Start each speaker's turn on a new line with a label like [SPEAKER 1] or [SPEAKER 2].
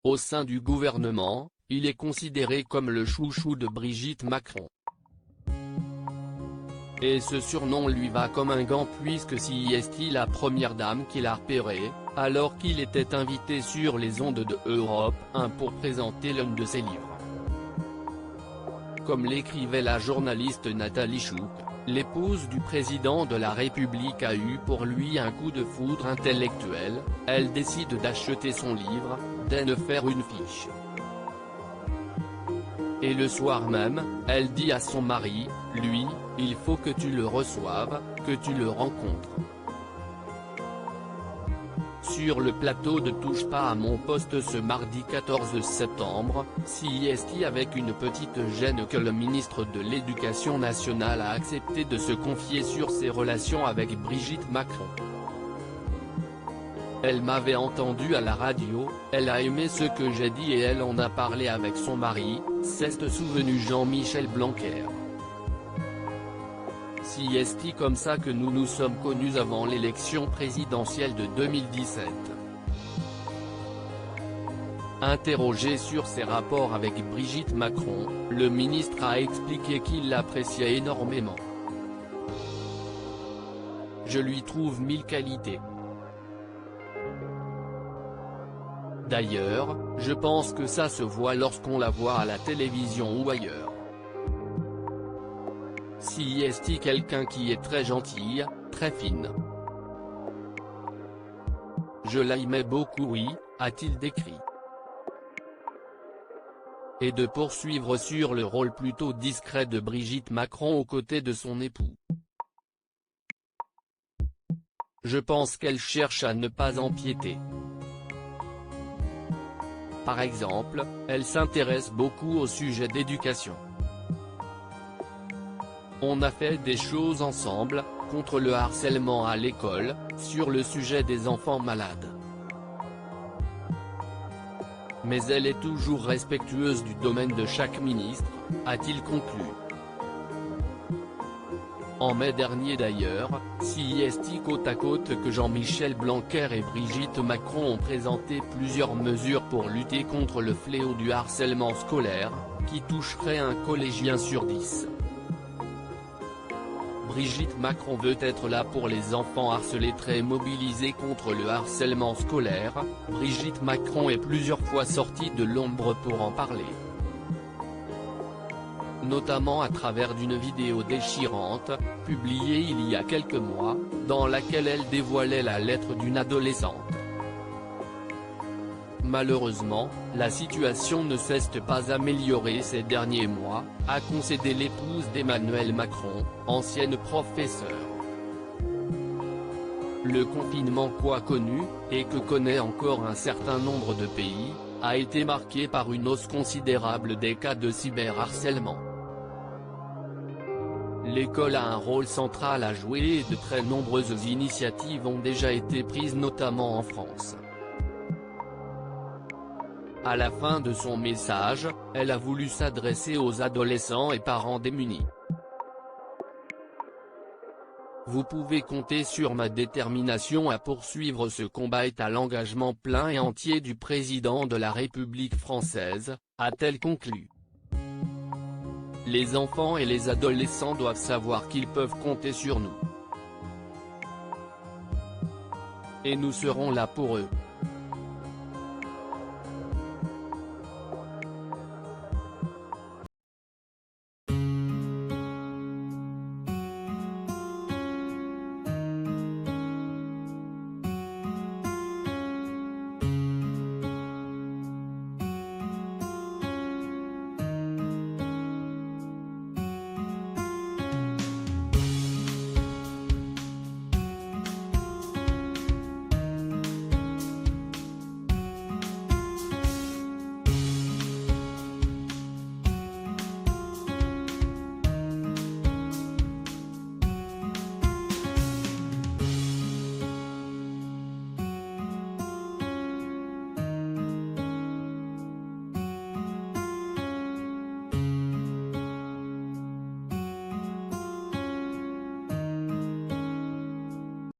[SPEAKER 1] Au sein du gouvernement, il est considéré comme le chouchou de Brigitte Macron. Et ce surnom lui va comme un gant puisque c'est la première dame qui l'a repéré, alors qu'il était invité sur les ondes de Europe 1 pour présenter l'un de ses livres. Comme l'écrivait la journaliste Nathalie Chouk, l'épouse du président de la République a eu pour lui un coup de foudre intellectuel, elle décide d'acheter son livre, d'en faire une fiche. Et le soir même, elle dit à son mari, lui, il faut que tu le reçoives, que tu le rencontres. Sur le plateau de Touche pas à mon poste ce mardi 14 septembre, c'est avec une petite gêne que le ministre de l'Éducation nationale a accepté de se confier sur ses relations avec Brigitte Macron. Elle m'avait entendu à la radio, elle a aimé ce que j'ai dit et elle en a parlé avec son mari, s'est souvenu Jean-Michel Blanquer. C'est comme ça que nous nous sommes connus avant l'élection présidentielle de 2017. Interrogé sur ses rapports avec Brigitte Macron, le ministre a expliqué qu'il l'appréciait énormément. Je lui trouve 1000 qualités. D'ailleurs, je pense que ça se voit lorsqu'on la voit à la télévision ou ailleurs. C'est quelqu'un qui est très gentille, très fine. Je l'aimais beaucoup, oui, a-t-il décrit. Et de poursuivre sur le rôle plutôt discret de Brigitte Macron aux côtés de son époux. Je pense qu'elle cherche à ne pas empiéter. Par exemple, elle s'intéresse beaucoup au sujet d'éducation. On a fait des choses ensemble, contre le harcèlement à l'école, sur le sujet des enfants malades. Mais elle est toujours respectueuse du domaine de chaque ministre, a-t-il conclu. En mai dernier d'ailleurs, c'est côte à côte que Jean-Michel Blanquer et Brigitte Macron ont présenté plusieurs mesures pour lutter contre le fléau du harcèlement scolaire, qui toucherait un collégien sur 10. Brigitte Macron veut être là pour les enfants harcelés très mobilisés contre le harcèlement scolaire. Brigitte Macron est plusieurs fois sortie de l'ombre pour en parler. Notamment à travers d'une vidéo déchirante, publiée il y a quelques mois, dans laquelle elle dévoilait la lettre d'une adolescente. Malheureusement, la situation ne s'est pas améliorée ces derniers mois, a concédé l'épouse d'Emmanuel Macron, ancienne professeure. Le confinement connu, et que connaît encore un certain nombre de pays, a été marqué par une hausse considérable des cas de cyberharcèlement. L'école a un rôle central à jouer et de très nombreuses initiatives ont déjà été prises notamment en France. À la fin de son message, elle a voulu s'adresser aux adolescents et parents démunis. Vous pouvez compter sur ma détermination à poursuivre ce combat et à l'engagement plein et entier du président de la République française, a-t-elle conclu. Les enfants et les adolescents doivent savoir qu'ils peuvent compter sur nous. Et nous serons là pour eux.